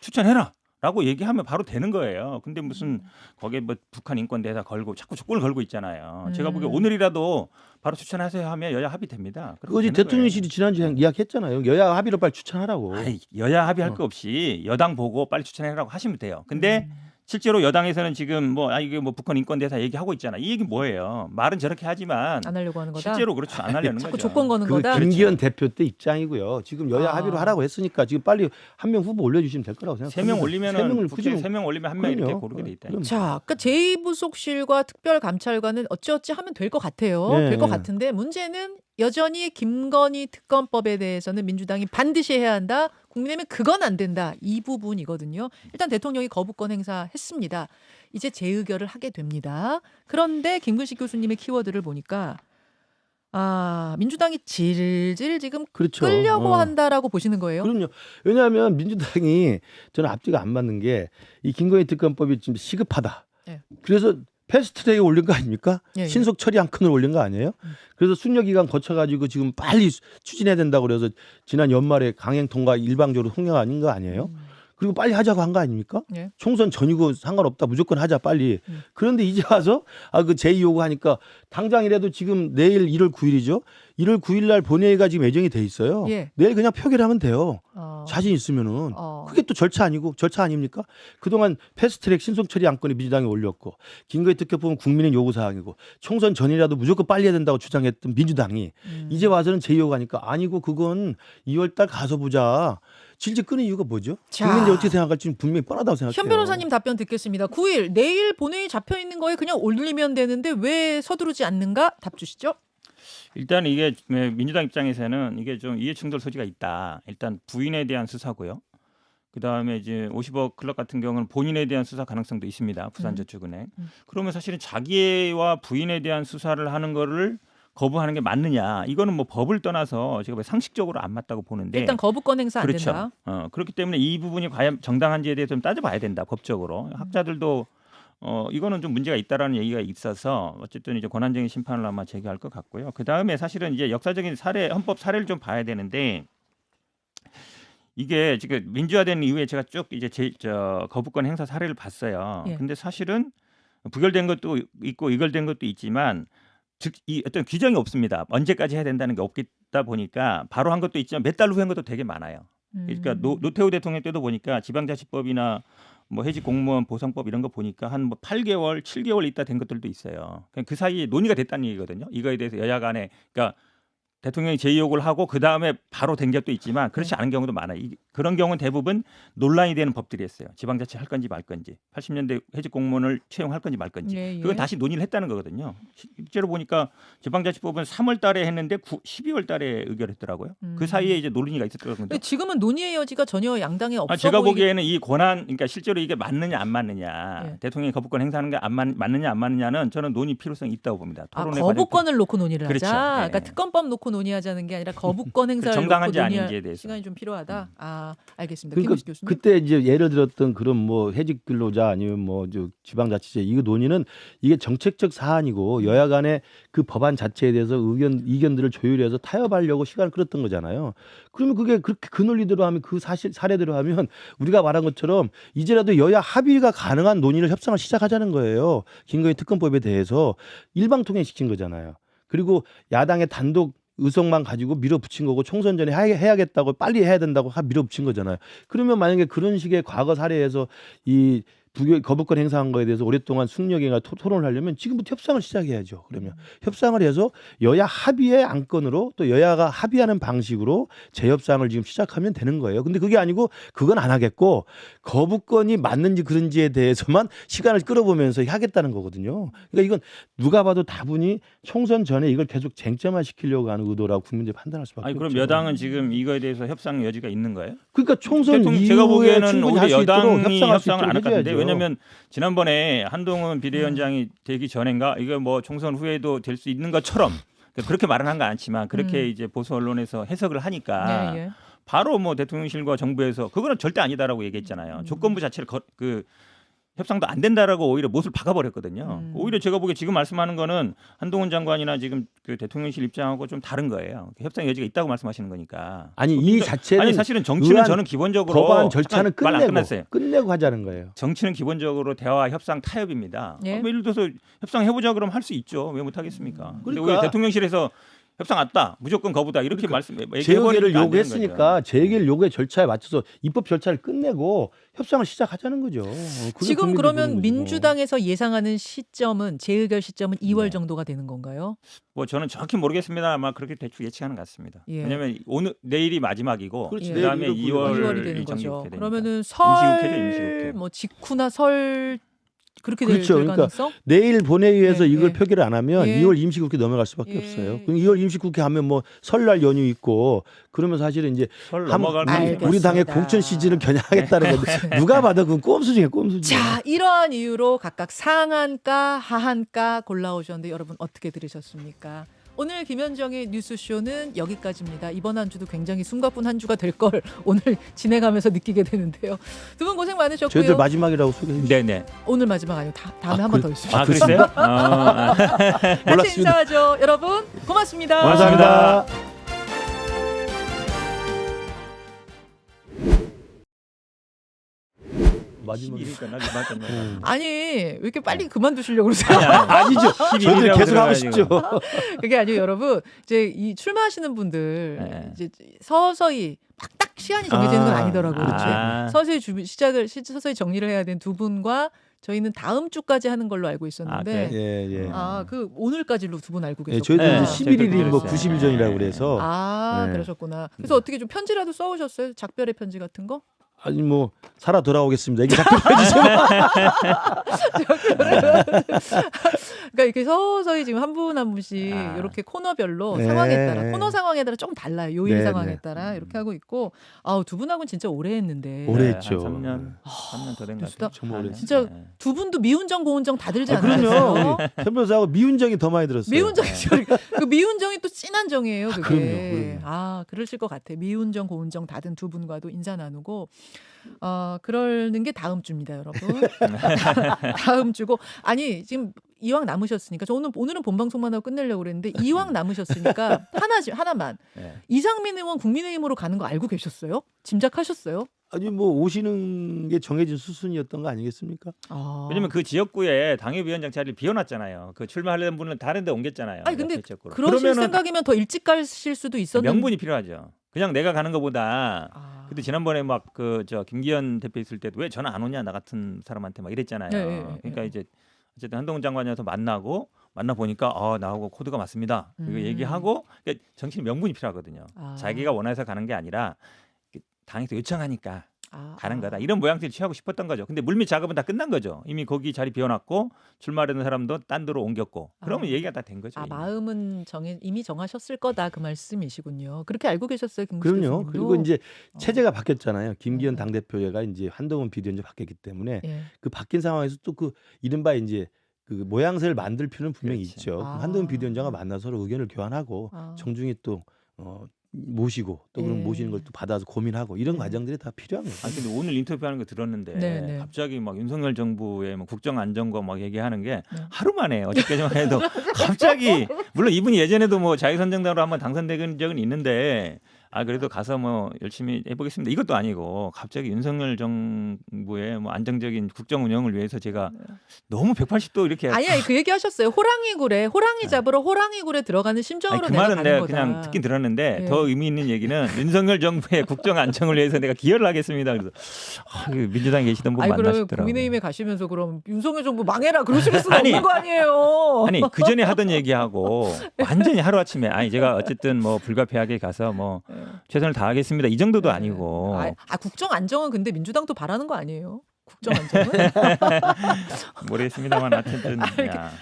추천해라. 라고 얘기하면 바로 되는 거예요. 근데 무슨 거기에 뭐 북한 인권 대사 걸고 자꾸 족골 걸고 있잖아요. 제가 보기에 오늘이라도 바로 추천하세요 하면 여야 합의됩니다. 어제 대통령실이 지난주에 이야기했잖아요. 여야 합의로 빨리 추천하라고. 아이, 여야 합의할 거 없이 여당 보고 빨리 추천해라고 하시면 돼요. 근데 실제로 여당에서는 지금 뭐 이게 뭐 북한 인권 대사 얘기하고 있잖아. 이 얘기 뭐예요? 말은 저렇게 하지만 안 하려고 하는 거다. 실제로 그렇죠. 안 하려는 자꾸 거죠. 조건 거는 그 거다. 김기현 대표 때 입장이고요. 지금 여야 합의로 하라고 했으니까 지금 빨리 한 명 후보 올려주시면 될 거라고 생각합니다. 3명 올리면은 국회 굳이 3명 올리면 한 명 이렇게 그럼요. 고르게 돼 있다. 그럼. 자, 그러니까 제2부속실과 특별감찰관은 어찌어찌 하면 될 것 같아요. 네, 될 것 네. 같은데 문제는 여전히 김건희 특검법에 대해서는 민주당이 반드시 해야 한다. 국민의힘은 그건 안 된다. 이 부분이거든요. 일단 대통령이 거부권 행사했습니다. 이제 재의결을 하게 됩니다. 그런데 김근식 교수님의 키워드를 보니까 민주당이 질질 지금 그렇죠. 끌려고 한다라고 보시는 거예요? 그럼요. 왜냐하면 민주당이 저는 앞뒤가 안 맞는 게 이 김건희 특검법이 지금 시급하다. 네. 그래서 패스트트랙에 올린 거 아닙니까? 예, 예. 신속 처리 한 칸을 올린 거 아니에요? 그래서 순려 기간 거쳐가지고 지금 빨리 추진해야 된다고 그래서 지난 연말에 강행 통과 일방적으로 통과한 거 아니에요? 그리고 빨리 하자고 한 거 아닙니까? 예. 총선 전이고 상관없다. 무조건 하자 빨리. 그런데 이제 와서 그 제의 요구하니까 당장이라도 지금 내일 1월 9일이죠. 1월 9일 날 본회의가 지금 예정이 돼 있어요. 예. 내일 그냥 표결하면 돼요. 어. 자신 있으면은. 어. 그게 또 절차 아닙니까? 그동안 패스트트랙 신속 처리 안건이 민주당이 올렸고 김건희 특검법은 국민의 요구 사항이고 총선 전이라도 무조건 빨리 해야 된다고 주장했던 민주당이 이제 와서는 제의 요구하니까 아니고 그건 2월 달 가서 보자. 질질 끄는 이유가 뭐죠? 자. 국민들이 어떻게 생각할지 분명히 뻔하다고 생각해요. 현 변호사님 답변 듣겠습니다. 9일 내일 본회의 잡혀 있는 거에 그냥 올리면 되는데 왜 서두르지 않는가? 답 주시죠. 일단 이게 민주당 입장에서는 이게 좀 이해충돌 소지가 있다. 일단 부인에 대한 수사고요. 그다음에 이제 50억 클럽 같은 경우는 본인에 대한 수사 가능성도 있습니다. 부산저축은행. 그러면 사실은 자기와 부인에 대한 수사를 하는 거를 거부하는 게 맞느냐? 이거는 뭐 법을 떠나서 제가 상식적으로 안 맞다고 보는데 일단 거부권 행사 안 그렇죠. 된다. 그렇기 때문에 이 부분이 과연 정당한지에 대해서 좀 따져봐야 된다. 법적으로 학자들도 이거는 좀 문제가 있다라는 얘기가 있어서 어쨌든 이제 권한쟁의 심판을 아마 제기할 것 같고요. 그 다음에 사실은 이제 역사적인 사례, 헌법 사례를 좀 봐야 되는데 이게 지금 민주화된 이후에 제가 쭉 이제 거부권 행사 사례를 봤어요. 예. 근데 사실은 부결된 것도 있고 의결된 것도 있지만 즉 이 어떤 규정이 없습니다. 언제까지 해야 된다는 게 없다 보니까 바로 한 것도 있지만 몇 달 후에 한 것도 되게 많아요. 그러니까 노태우 대통령 때도 보니까 지방자치법이나 뭐 해직 공무원 보상법 이런 거 보니까 한 뭐 8개월, 7개월 있다 된 것들도 있어요. 그 사이에 논의가 됐다는 얘기거든요. 이거에 대해서 여야 간에 그러니까 대통령이 제의 요구를 하고 그 다음에 바로 된 것도 있지만 그렇지 않은 경우도 많아요. 그런 경우는 대부분 논란이 되는 법들이었어요. 지방자치 할 건지 말 건지, 80년대 해직 공무원을 채용할 건지 말 건지. 예, 예. 그건 다시 논의를 했다는 거거든요. 실제로 보니까 지방자치법은 3월 달에 했는데 12월 달에 의결했더라고요. 그 사이에 이제 논의가 있었거든요. 근데 지금은 논의의 여지가 전혀 양당에 없어 제가 보이기. 보기에는 이 권한, 그러니까 실제로 이게 맞느냐 안 맞느냐, 예. 대통령이 거부권 행사하는 게 맞느냐 안 맞느냐는 저는 논의 필요성이 있다고 봅니다. 토론의 거부권을 놓고 논의를 그렇죠. 하자. 네. 그러니까 특검법 놓고 논의하자는 게 아니라 거부권 행사를 정당한지 놓고 논의할 아닌지에 대해서. 시간이 좀 필요하다. 알겠습니다. 그러니까 김우식 교수님. 그때 이제 예를 들었던 그런 뭐 해직 근로자 아니면 뭐 지방자치제 이거 논의는 이게 정책적 사안이고 여야 간에 그 법안 자체에 대해서 이견들을 조율해서 타협하려고 시간을 끌었던 거잖아요. 그러면 그게 그렇게 그 논리대로 하면 그 사례대로 하면 우리가 말한 것처럼 이제라도 여야 합의가 가능한 논의를 협상을 시작하자는 거예요. 김건희 특검법에 대해서 일방통행시킨 거잖아요. 그리고 야당의 단독 의석만 가지고 밀어붙인 거고 총선 전에 해야겠다고 빨리 해야 된다고 밀어붙인 거잖아요. 그러면 만약에 그런 식의 과거 사례에서 이 거부권 행사한 거에 대해서 오랫동안 숙려경과 토론을 하려면 지금부터 협상을 시작해야죠. 그러면 협상을 해서 여야 합의의 안건으로 또 여야가 합의하는 방식으로 재협상을 지금 시작하면 되는 거예요. 근데 그게 아니고 그건 안 하겠고 거부권이 맞는지 그런지에 대해서만 시간을 끌어보면서 하겠다는 거거든요. 그러니까 이건 누가 봐도 다분히 총선 전에 이걸 계속 쟁점화 시키려고 하는 의도라고 국민들이 판단할 수밖에 없죠. 그럼 여당은 지금 이거에 대해서 협상 여지가 있는 거예요? 그러니까 총선 이후에 제가 보기에는 충분히 오히려 할 수 있도록 여당이 협상할 수 협상을 안 할 있도록 것 같은데 해줘야죠. 왜냐하면 지난번에 한동훈 비대위원장이 되기 전인가 이거 뭐 총선 후에도 될 수 있는 것처럼 그렇게 말은 한 건 않지만 그렇게 이제 보수 언론에서 해석을 하니까 예. 바로 뭐 대통령실과 정부에서 그거는 절대 아니다라고 얘기했잖아요. 조건부 자체를 협상도 안 된다라고 오히려 못을 박아버렸거든요. 오히려 제가 보기에 지금 말씀하는 거는 한동훈 장관이나 지금 그 대통령실 입장하고 좀 다른 거예요. 협상 여지가 있다고 말씀하시는 거니까. 아니 이 자체는 아니 사실은 정치는 의안 저는 기본적으로 법안 절차는 말안 끝내고 끝났어요. 끝내고 하자는 거예요. 정치는 기본적으로 대화, 협상, 타협입니다. 예. 뭐 예를 들어서 협상해보자 그러면 할 수 있죠. 왜 못하겠습니까? 근데 그러니까. 왜 대통령실에서 협상 왔다, 무조건 거부다 이렇게 얘기해버리니까 재의결을 안 되는 요구했으니까 거죠. 재의결 요구의 절차에 맞춰서 입법 절차를 끝내고 협상을 시작하자는 거죠. 그게 지금 국민들이 그러면 보는 거죠. 민주당에서 예상하는 시점은 재의결 시점은 2월 네. 정도가 되는 건가요? 뭐 저는 정확히 모르겠습니다. 아마 그렇게 대충 예측하는 것 같습니다. 예. 왜냐하면 오늘 내일이 마지막이고 그렇지, 그다음에 내일 2월이 2월이 되는 거죠. 되니까. 그러면은 임시국회죠, 설 임시국회. 뭐 직후나 설 그렇게 그렇죠. 될 그러니까 가능성? 내일 본회의에서 예, 이걸 예. 표결을 안 하면 예. 2월 임시국회 넘어갈 수밖에 예. 없어요. 그럼 2월 임시국회 하면 뭐 설날 연휴 있고 그러면 사실은 이제 설 한- 넘어갈 알겠습니다. 우리 당의 공천 시즌을 겨냥하겠다는 건데 누가 봐도 그건 꼼수 중에 꼼수지. 자, 이러한 이유로 각각 상한가, 하한가 골라오셨는데 여러분 어떻게 들으셨습니까? 오늘 김현정의 뉴스쇼는 여기까지입니다. 이번 한 주도 굉장히 숨가쁜 한 주가 될 걸 오늘 진행하면서 느끼게 되는데요. 두 분 고생 저희들 많으셨고요. 마지막이라고 소개해 주시죠. 네네. 오늘 마지막 아니고 다음에 아, 한 번 그- 더 있어요. 아 그랬어요? 같이 몰랐습니다. 인사하죠. 여러분 고맙습니다. 감사합니다. 마지막. 12일이니까 날 맞았네. 아니 왜 이렇게 빨리 그만두시려고 그러세요? 아니죠. 저희들 계속 하고 싶죠. 그게 아니고 여러분 이제 이 출마하시는 분들 네. 이제 서서히 딱 시간이 정해지는 건 아니더라고요. 그렇죠. 서서히 서서히 정리를 해야 되는 두 분과 저희는 다음 주까지 하는 걸로 알고 있었는데 그래요? 예, 예. 그 오늘까지로 두 분 알고 예, 계셨고 저희들 네, 이제 11일이 뭐 그랬어요. 90일 전이라고 그래서 네. 그러셨구나. 그래서 어떻게 좀 편지라도 써오셨어요? 작별의 편지 같은 거? 아니 뭐 살아 돌아오겠습니다. 이게 자꾸 해주세요. 그러니까 이렇게 서서히 지금 한 분 한 분씩 이렇게 코너별로 네. 상황에 따라 코너 상황에 따라 조금 달라요. 요일 네, 상황에 네. 따라 이렇게 하고 있고 두 분하고는 진짜 오래 했는데 오래 했죠. 3년 더 된 것 진짜 같아요. 정말 오래 진짜 네. 두 분도 미운정 고운정 다 들지 그럼요. 않았어요? 우리 변호사하고 미운정이 더 많이 들었어요. 미운정 그 미운정이 또 진한 정이에요. 그게. 그럼요. 그러실 것 같아. 미운정 고운정 다 든 두 분과도 인사 나누고 그러는 게 다음 주입니다, 여러분. 다음 주고 아니 지금 이왕 남으셨으니까 저 오늘은 본 방송만 하고 끝내려고 그랬는데 이왕 남으셨으니까 하나만 네. 이상민 의원 국민의힘으로 가는 거 알고 계셨어요? 짐작하셨어요? 아니 뭐 오시는 게 정해진 수순이었던 거 아니겠습니까? 왜냐면 그 지역구에 당협위원장 자리를 비워놨잖아요. 그 출마하려는 분은 다른 데 옮겼잖아요. 아니 근데 옆에 지역구로. 그러실 그러면은 생각이면 더 일찍 가실 수도 있었는데 명분이 필요하죠. 그냥 내가 가는 것보다 근데 지난번에 막 그 김기현 대표 있을 때도 왜 전화 안 오냐 나 같은 사람한테 막 이랬잖아요. 그러니까 이제 어쨌든 한동훈 장관이어서 만나 보니까 나하고 코드가 맞습니다. 그리고 얘기하고 그러니까 정치는 명분이 필요하거든요. 자기가 원해서 가는 게 아니라 당에서 요청하니까 가는 거다. 이런 모양새를 취하고 싶었던 거죠. 근데 물밑 작업은 다 끝난 거죠. 이미 거기 자리 비워놨고 출마하는 사람도 딴 데로 옮겼고 그러면 얘기가 다 된 거죠. 이미. 마음은 이미 정하셨을 거다 그 말씀이시군요. 그렇게 알고 계셨어요, 김 그럼요. 교수님도? 그리고 이제 체제가 바뀌었잖아요. 김기현 당대표가 이제 한동훈 비대위원장 바뀌었기 때문에 예. 그 바뀐 상황에서 또 그 이른바 이제 그 모양새를 만들 필요는 분명히 그렇지. 있죠. 한동훈 비대위원장과 만나서 서로 의견을 교환하고 아. 정중히 또 모시고 또 그럼 예. 모시는 걸 또 받아서 고민하고 이런 과정들이 다 필요한 거죠. 아니 근데 오늘 인터뷰하는 거 들었는데 네. 갑자기 막 윤석열 정부의 뭐 국정 안정과 막 얘기하는 게 네. 하루 만에 어저께만 해도 갑자기 물론 이분이 예전에도 뭐 자유선정당으로 한번 당선된 적은 있는데 그래도 가서 뭐 열심히 해보겠습니다. 이것도 아니고 갑자기 윤석열 정부의 뭐 안정적인 국정 운영을 위해서 제가 너무 180도 이렇게 아니 그 얘기 하셨어요. 호랑이 잡으러 호랑이굴에 들어가는 심정으로 그 내가 말은 가는 내가 거다. 그냥 듣긴 들었는데 예. 더 의미 있는 얘기는 윤석열 정부의 국정 안정을 위해서 내가 기여를 하겠습니다. 그래서 민주당에 계시던 분 아니 그럼 만나시더라고요. 국민의힘에 가시면서 그럼 윤석열 정부 망해라 그러실 수는 아니, 없는 거 아니에요. 아니 그 전에 하던 얘기하고 완전히 하루 아침에 제가 어쨌든 뭐 불가피하게 가서 뭐 최선을 다하겠습니다. 이 정도도 아니고 국정 안정은 근데 민주당도 바라는 거 아니에요? 국정 안정은? 모르겠습니다만 어쨌든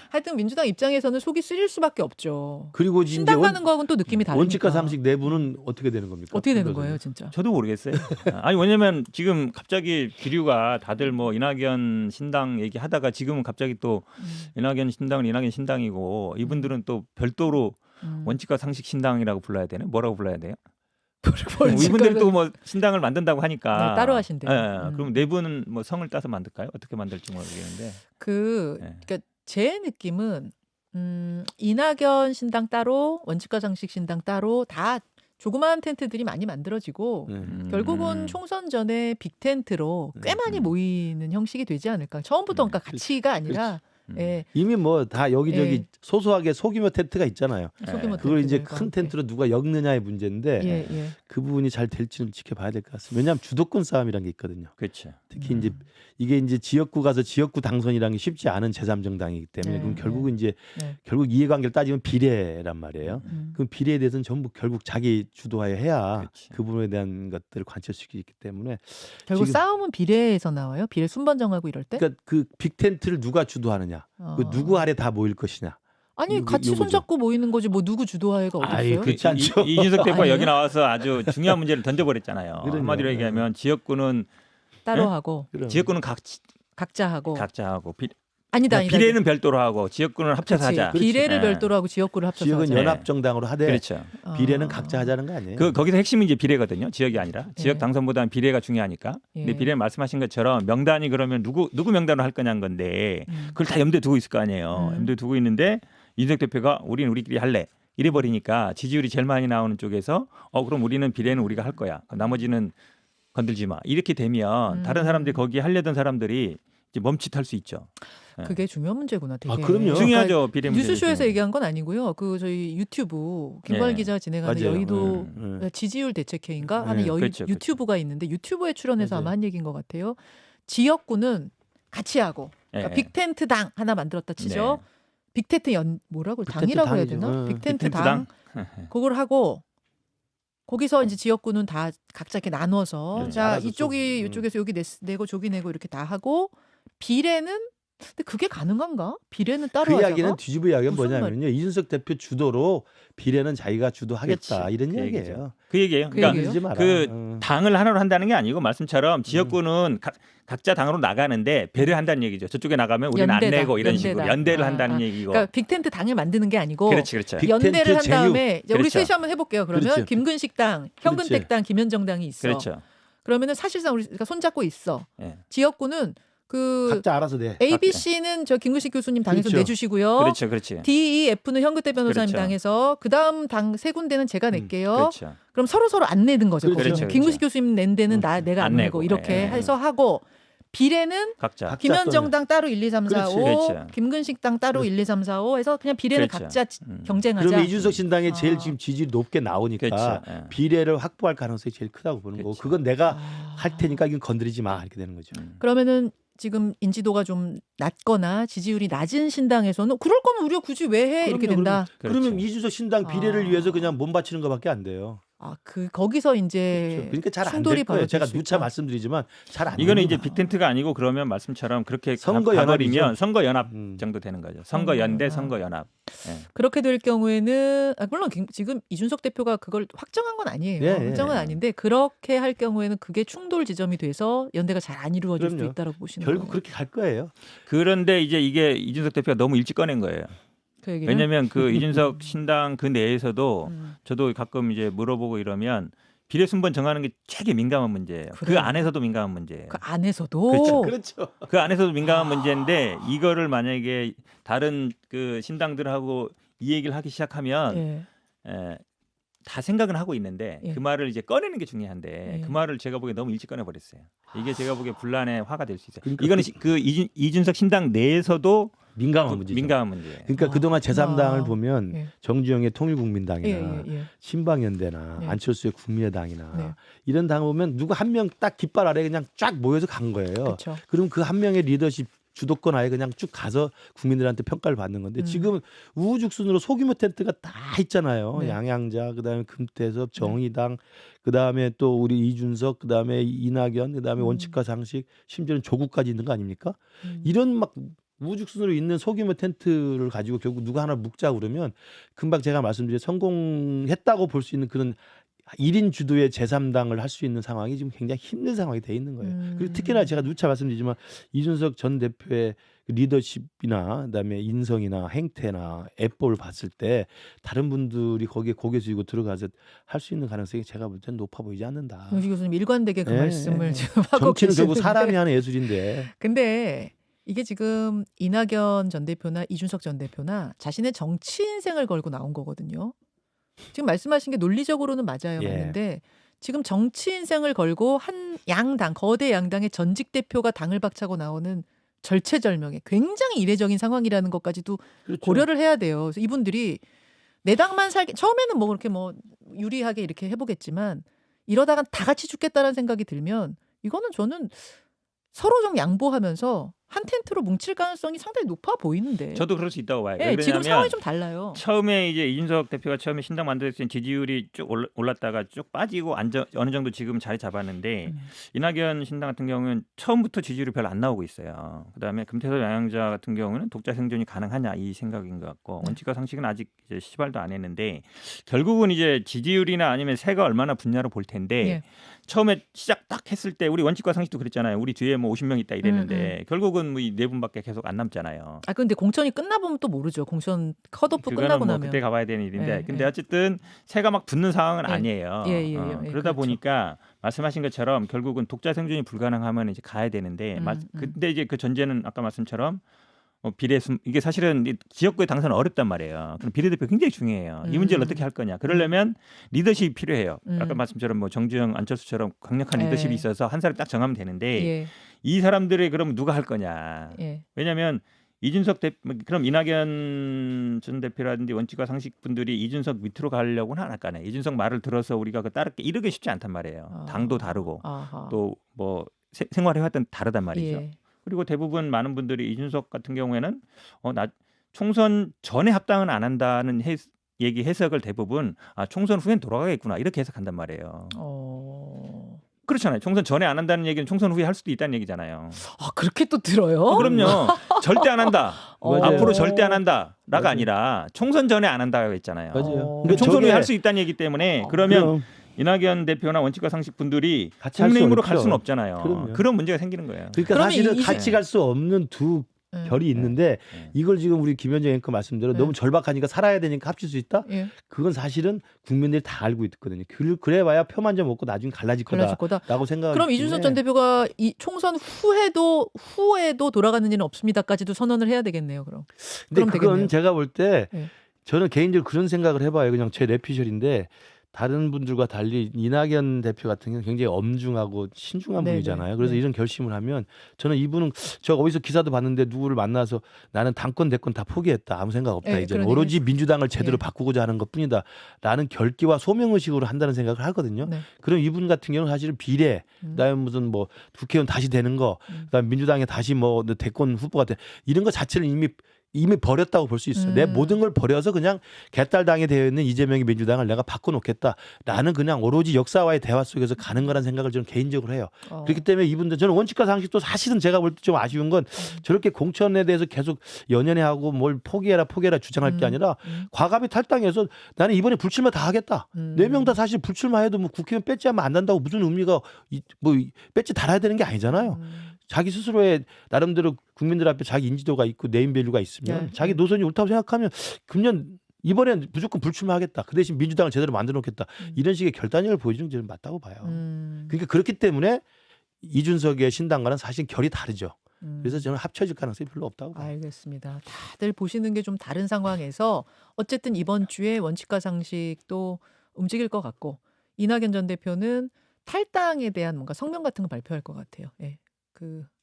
하여튼 민주당 입장에서는 속이 쓰릴 수밖에 없죠. 그리고 이제 신당 가는 거하고는 또 느낌이 다르니까. 원칙과 상식 내부는 어떻게 되는 겁니까? 어떻게 되는 거예요, 진짜? 저도 모르겠어요. 왜냐면 지금 갑자기 기류가 다들 뭐 이낙연 신당 얘기하다가 지금은 갑자기 또 이낙연 신당은 이낙연 신당이고 이분들은 또 별도로 원칙과 상식 신당이라고 불러야 되나? 뭐라고 불러야 돼요? 이분들도 뭐 신당을 만든다고 하니까 네, 따로 하신대요. 그럼 네 분은 뭐 성을 따서 만들까요? 어떻게 만들지 모르겠는데. 네. 그러니까 제 느낌은 이낙연 신당 따로, 원칙과 상식 신당 따로 다 조그마한 텐트들이 많이 만들어지고 결국은 총선 전에 빅 텐트로 꽤 많이 모이는 형식이 되지 않을까. 처음부터 그러니까 같이가 아니라 예. 이미 뭐 다 여기저기 예. 소소하게 소규모 텐트가 있잖아요. 소규모 그걸 이제 텐트들과 큰 함께. 텐트로 누가 엮느냐의 문제인데 예. 그 부분이 잘 될지는 지켜봐야 될 것 같습니다. 왜냐하면 주도권 싸움이라는 게 있거든요. 그렇죠. 특히 이제 이게 이제 지역구 가서 지역구 당선이라는 게 쉽지 않은 제3정당이기 때문에 네, 그럼 결국은 이제 네. 결국 이해관계를 따지면 비례란 말이에요. 음. 그럼 비례에 대해서는 전부 결국 자기 주도하에 해야 그렇지. 그 부분에 대한 것들을 관철시키기 있기 때문에 결국 지금- 싸움은 비례에서 나와요. 비례 순번 정하고 이럴 때. 그러니까 그 빅텐트를 누가 주도하느냐, 그 누구 아래 다 모일 것이냐. 아니 요거- 같이 요거죠. 손잡고 모이는 거지 뭐 누구 주도하에가 어디 아이, 있어요? 그렇지 않죠. 이준석 대표가 아니에요? 여기 나와서 아주 중요한 문제를 던져버렸잖아요. 그럼요. 한마디로 얘기하면 지역구는 따로 네? 하고 그럼. 지역구는 각자 하고 각자 하고 아니다. 비례는 별도로 하고 지역구는 합쳐서 그렇지. 하자. 비례를 네. 별도로 하고 지역구를 합쳐서 지역은 하자. 연합정당으로 하되 그렇죠. 비례는 아. 각자 하자는 거 아니에요? 거기서 핵심이 이제 비례거든요. 지역이 아니라 지역 예. 당선보다는 비례가 중요하니까. 근데 예. 비례는 말씀하신 것처럼 명단이 그러면 누구 명단으로 할 거냐는 건데 그걸 다 염두에 두고 있을 거 아니에요. 염두에 두고 있는데 이준석 대표가 우리는 우리끼리 할래 이래 버리니까 지지율이 제일 많이 나오는 쪽에서 그럼 우리는 비례는 우리가 할 거야. 나머지는 건들지 마. 이렇게 되면 다른 사람들이 거기에 하려던 사람들이 이제 멈칫할 수 있죠. 그게 중요한 문제구나. 되게. 아, 그럼요. 중요하죠. 비례 문제. 뉴스쇼에서 얘기한 건 아니고요. 그 저희 유튜브 김관일 네. 기자가 진행하는 맞아요. 여의도 네. 지지율 대책회인가 하는 그렇죠, 그렇죠. 유튜브가 있는데 유튜브에 출연해서 맞아요. 아마 한 얘기인 것 같아요. 지역구는 같이 하고 그러니까 네. 빅텐트 당 하나 만들었다 치죠. 네. 빅텐트 뭐라고 빅텐트 당이라고 해야 당이죠. 되나? 응. 빅텐트 빅텐트 당 그걸 하고 거기서 이제 지역구는 다 각자 이렇게 나눠서 네, 자 알아서 이쪽이 좀, 이쪽에서 여기 내고 저기 내고 이렇게 다 하고 비례는 근데 그게 가능한가? 비례는 따로 그 하자가? 이야기는 뒤집어 이야기가 무슨 뭐냐면요. 이준석 대표 주도로 비례는 자기가 주도하겠다 그렇지. 이런 그 얘기예요. 얘기죠. 그 얘기예요. 그 그러니까 얘기예요? 그러지 마라. 그 당을 하나로 한다는 게 아니고 말씀처럼 지역구는 각자 당으로 나가는데 배려한다는 얘기죠. 저쪽에 나가면 우리는 안 연대다. 내고 이런 연대다. 식으로 연대를 아, 한다는 아. 얘기고. 그러니까 빅텐트 당을 만드는 게 아니고 그렇지, 그렇죠. 연대를 한 빅텐트 다음에 이제 우리 그렇죠. 셋이 한번 해볼게요. 그러면 그렇죠. 김근식당, 현근택당, 김현정당이 있어. 그렇죠. 그러면은 사실상 우리가 손잡고 있어. 예. 지역구는 그 각자 알아서 내. A, B, C는 저 김근식 교수님 당에서 그렇죠. 내주시고요. 그렇죠, 그렇지. D, E, F는 현근택 변호사님 그렇죠. 당에서 그 다음 당 세 군데는 제가 낼게요. 그렇죠. 그럼 서로 안 내는 거죠. 그렇죠. 거기는. 그렇죠. 김근식 교수님 낸 데는 내가 안 안 내고 내고. 이렇게 예. 해서 하고 비례는 각자. 김현정당 따로 1, 2, 3, 4, 5, 그렇죠. 김근식당 따로 1, 2, 3, 4, 5 해서 그냥 비례는 그렇죠. 각자 경쟁하자. 그러면 이준석 신당에 제일 아. 지금 지지율이 높게 나오니까 그렇죠. 예. 비례를 확보할 가능성이 제일 크다고 보는 거고 그렇죠. 그건 내가 아. 할 테니까 이건 건드리지 마 이렇게 되는 거죠. 그러면은 지금 인지도가 좀 낮거나 지지율이 낮은 신당에서는 그럴 거면 우리가 굳이 왜 해? 이렇게 그럼요, 된다. 그렇죠. 그러면 이준석 신당 비례를 아. 위해서 그냥 몸 바치는 것밖에 안 돼요. 거기서 이제 그렇죠. 그러니까 잘 안 충돌이 될 거예요. 벌어질 제가 수 누차 있다. 말씀드리지만 잘 안 돼요. 이거는 이제 빅텐트가 아니고 그러면 말씀처럼 그렇게 선거 가버리면 연합이죠. 선거 연합 음. 정도 되는 거죠. 선거 연대, 연합. 선거 연합. 그렇게 될 경우에는 물론 지금 이준석 대표가 그걸 확정한 건 아니에요. 예, 확정은 예. 아닌데 그렇게 할 경우에는 그게 충돌 지점이 돼서 연대가 잘 안 이루어질 수도 그럼요. 있다고 보시는 결국 거예요. 그렇게 갈 거예요. 그런데 이제 이게 이준석 대표가 너무 일찍 꺼낸 거예요. 그 얘기는? 왜냐하면 그 이준석 신당 그 내에서도 음. 저도 가끔 이제 물어보고 이러면 비례 순번 정하는 게 되게 민감한 문제예요. 그래요? 그 안에서도 민감한 문제예요. 그 안에서도 그렇죠. 그 안에서도 민감한 문제인데 이거를 만약에 다른 그 신당들하고 이 얘기를 하기 시작하면 예. 다 생각은 하고 있는데 예. 그 말을 이제 꺼내는 게 중요한데 예. 그 말을 제가 보기에 너무 일찍 꺼내버렸어요. 이게 제가 보기에 분란의 화가 될 수 있어요. 그러니까 이거는 그 이준석 신당 내에서도 민감한 문제죠. 민감한 문제예요. 그러니까 아, 그동안 제3당을 아. 보면 예. 정주영의 통일국민당이나 예, 예, 예. 신방연대나 예. 안철수의 국민의당이나 네. 이런 당 보면 누구 한 명 딱 깃발 아래 그냥 쫙 모여서 간 거예요. 그렇죠. 그럼 그 한 명의 리더십 주도권 아예 그냥 쭉 가서 국민들한테 평가를 받는 건데 지금 우후죽순으로 소규모 텐트가 다 있잖아요. 네. 양양자, 그다음에 금태섭, 정의당, 그다음에 또 우리 이준석, 그다음에 이낙연, 그다음에 원칙과 상식, 심지어는 조국까지 있는 거 아닙니까? 이런 막 우후죽순으로 있는 소규모 텐트를 가지고 결국 누가 하나 묶자 그러면 금방 제가 말씀드린 성공했다고 볼 수 있는 그런 1인 주도의 제3당을 할 수 있는 상황이 지금 굉장히 힘든 상황이 돼 있는 거예요. 그리고 특히나 제가 누차 말씀드리지만 이준석 전 대표의 리더십이나 그다음에 인성이나 행태나 애법을 봤을 때 다른 분들이 거기에 고개 숙이고 들어가서 할 수 있는 가능성이 제가 볼 때는 높아 보이지 않는다. 김용식 교수님 일관되게 그 예, 말씀을 예. 지금 하고 정치는 결국 계시는데. 사람이 하는 예술인데. 근데 이게 지금 이낙연 전 대표나 이준석 전 대표나 자신의 정치 인생을 걸고 나온 거거든요. 지금 말씀하신 게 논리적으로는 맞아요. 예. 맞는데 지금 정치 인생을 걸고 한 양당, 거대 양당의 전직 대표가 당을 박차고 나오는 절체절명의 굉장히 이례적인 상황이라는 것까지도 그렇죠. 고려를 해야 돼요. 그래서 이분들이 내 당만 살게 처음에는 뭐 그렇게 뭐 유리하게 이렇게 해보겠지만 이러다가 다 같이 죽겠다는 생각이 들면 이거는 저는 서로 좀 양보하면서 한 텐트로 뭉칠 가능성이 상당히 높아 보이는데. 저도 그럴 수 있다고 봐요. 예, 왜 지금 그러냐면 상황이 좀 달라요. 처음에 이제 이준석 대표가 처음에 신당 만들었을 때 지지율이 쭉 올랐다가 쭉 빠지고 어느 정도 지금 자리 잡았는데 이낙연 신당 같은 경우는 처음부터 지지율이 별로 안 나오고 있어요. 그다음에 금태섭 양양자 같은 경우는 독자 생존이 가능하냐 이 생각인 것 같고 원칙과 상식은 아직 이제 시발도 안 했는데 결국은 이제 지지율이나 아니면 세가 얼마나 붙냐로 볼 텐데 예. 처음에 시작 딱 했을 때 우리 원칙과 상식도 그랬잖아요. 우리 뒤에 뭐 50명 있다 이랬는데 결국은 뭐 이 네 분밖에 계속 안 남잖아요. 아 근데 공천이 끝나보면 또 모르죠. 공천 컷오프 그거는 끝나고 뭐 나면. 그때 가봐야 되는 일인데 예, 근데 예. 어쨌든 새가 막 붙는 상황은 예. 아니에요. 예, 예, 예. 그러다 그렇죠. 보니까 말씀하신 것처럼 결국은 독자 생존이 불가능하면 이제 가야 되는데 근데 이제 그 전제는 아까 말씀처럼 이게 사실은 지역구의 당선은 어렵단 말이에요. 그럼 비례대표 굉장히 중요해요. 이 문제를 어떻게 할 거냐. 그러려면 리더십이 필요해요. 아까 말씀처럼 뭐 정주영, 안철수처럼 강력한 리더십이 예. 있어서 한 사람 딱 정하면 되는데 예. 이 사람들이 그럼 누가 할 거냐. 예. 왜냐하면 이준석 대표 그럼 이낙연 전 대표라든지 원칙과 상식 분들이 이준석 밑으로 가려고는 안 할 거 아니에요. 이준석 말을 들어서 우리가 그 따르게 이르기 쉽지 않단 말이에요. 당도 다르고 아하. 또 뭐 생활해왔던 다르단 말이죠. 예. 그리고 대부분 많은 분들이 이준석 같은 경우에는 나 총선 전에 합당은 안 한다는 얘기 해석을 대부분 총선 후엔 돌아가겠구나 이렇게 해석한단 말이에요. 그렇잖아요. 총선 전에 안 한다는 얘기는 총선 후에 할 수도 있다는 얘기잖아요. 아 그렇게 또 들어요? 그럼요. 절대 안 한다. 맞아요. 앞으로 절대 안 한다라가 맞아요. 아니라 총선 전에 안 한다고 했잖아요. 맞아요. 근데 총선 후에 저게- 할 수 있다는 얘기 때문에 그러면 그럼 이낙연 대표나 원칙과 상식 분들이 같이 할수 국민의힘으로 갈 없죠. 수는 없잖아요. 그럼요. 그런 문제가 생기는 거예요. 그러니까 그러면 사실은 이제- 같이 갈 수 없는 두 결이 있는데 네. 이걸 지금 우리 김현정 앵커 말씀대로 너무 절박하니까 살아야 되니까 합칠 수 있다? 예. 그건 사실은 국민들이 다 알고 있거든요. 그래봐야 표만 좀 먹고 나중에 갈라질 갈라질 거다. 거다라고 생각하기 그럼 이준석 때문에 전 대표가 이 총선 후에도 돌아가는 일은 없습니다까지도 선언을 해야 되겠네요. 그럼. 근데 그럼 그건 되겠네요. 제가 볼 때 예. 저는 개인적으로 그런 생각을 해봐요. 그냥 제 뇌피셜인데 다른 분들과 달리 이낙연 대표 같은 경우는 굉장히 엄중하고 신중한 네네. 분이잖아요. 그래서 네. 이런 결심을 하면 저는 이분은 저 어디서 기사도 봤는데 누구를 만나서 나는 당권 대권 다 포기했다. 아무 생각 없다. 네, 이제는 그런 오로지 민주당을 제대로 네. 바꾸고자 하는 것뿐이다. 라는 결기와 소명의식으로 한다는 생각을 하거든요. 네. 그럼 이분 같은 경우는 사실은 비례, 그다음에 무슨 뭐 국회의원 다시 되는 거, 그다음에 민주당에 다시 뭐 대권 후보가 돼 이런 거 자체를 이미 버렸다고 볼 수 있어요. 내 모든 걸 버려서 그냥 개딸당에 되어 있는 이재명이 민주당을 내가 바꿔놓겠다라는 그냥 오로지 역사와의 대화 속에서 가는 거라는 생각을 저는 개인적으로 해요. 그렇기 때문에 이분들 저는 원칙과 상식도 사실은 제가 볼 때 좀 아쉬운 건 저렇게 공천에 대해서 계속 연연해하고 뭘 포기해라 주장할 게 아니라 과감히 탈당해서 나는 이번에 불출마 다 하겠다. 4명 다 사실 불출마해도 뭐 국회의원 배지하면 안 된다고 무슨 의미가 뭐 배지 달아야 되는 게 아니잖아요. 자기 스스로의 나름대로 국민들 앞에 자기 인지도가 있고 네임밸류가 있으면 네. 자기 노선이 옳다고 생각하면 금년 이번엔 무조건 불출마하겠다. 그 대신 민주당을 제대로 만들어 놓겠다. 이런 식의 결단력을 보여주는 게 저는 맞다고 봐요. 그러니까 그렇기 때문에 이준석의 신당과는 사실 결이 다르죠. 그래서 저는 합쳐질 가능성이 별로 없다고 봐요. 알겠습니다. 다들 보시는 게 좀 다른 상황에서 어쨌든 이번 주에 원칙과 상식도 움직일 것 같고 이낙연 전 대표는 탈당에 대한 뭔가 성명 같은 거 발표할 것 같아요. 예.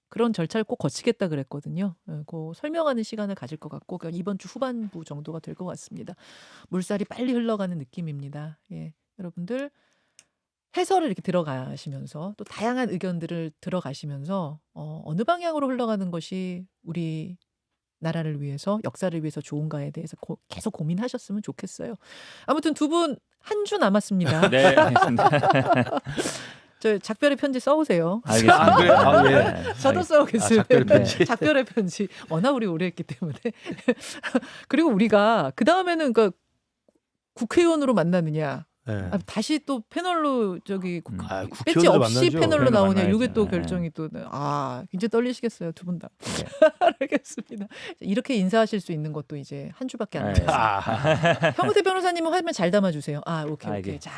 그런 절차를 꼭 거치겠다 그랬거든요. 그 설명하는 시간을 가질 것 같고 그러니까 이번 주 후반부 정도가 될 것 같습니다. 물살이 빨리 흘러가는 느낌입니다. 예. 여러분들 해설을 이렇게 들어가시면서 또 다양한 의견들을 들어가시면서 어느 방향으로 흘러가는 것이 우리 나라를 위해서 역사를 위해서 좋은가에 대해서 계속 고민하셨으면 좋겠어요. 아무튼 두 분 한 주 남았습니다. 네, 알겠습니다. 저 작별의 편지 써오세요. 알겠습니다. 아, 그래요? 아, 예. 저도 써오겠습니다. 작별의 편지. 작별의 편지. 워낙 우리 오래 했기 때문에. 그리고 우리가 그 다음에는 그러니까 국회의원으로 만나느냐 네. 다시 또 패널로 저기 아, 배지 국회의원들 없이 만나죠. 패널로 패널로 나오냐. 만나야죠. 이게 또 네. 결정이 또 굉장히 떨리시겠어요, 두 분 다. 네. 알겠습니다. 이렇게 인사하실 수 있는 것도 이제 한 주밖에 안 네. 남았습니다. 형우대 변호사님은 화면 잘 담아주세요. 오케이. 이게, 자,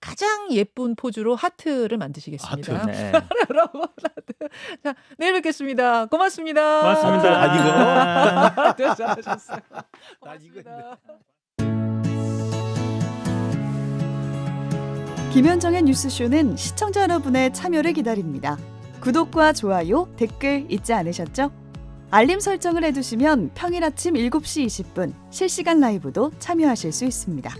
가장 예쁜 포즈로 하트를 만드시겠습니다. 하트. 네. 여러분, 하트. 자, 내일 뵙겠습니다. 고맙습니다. 고맙습니다. 네, 잘하셨어요. 나 이거 고맙습니다. 김현정의 뉴스쇼는 시청자 여러분의 참여를 기다립니다. 구독과 좋아요, 댓글 잊지 않으셨죠? 알림 설정을 해두시면 평일 아침 7시 20분 실시간 라이브도 참여하실 수 있습니다.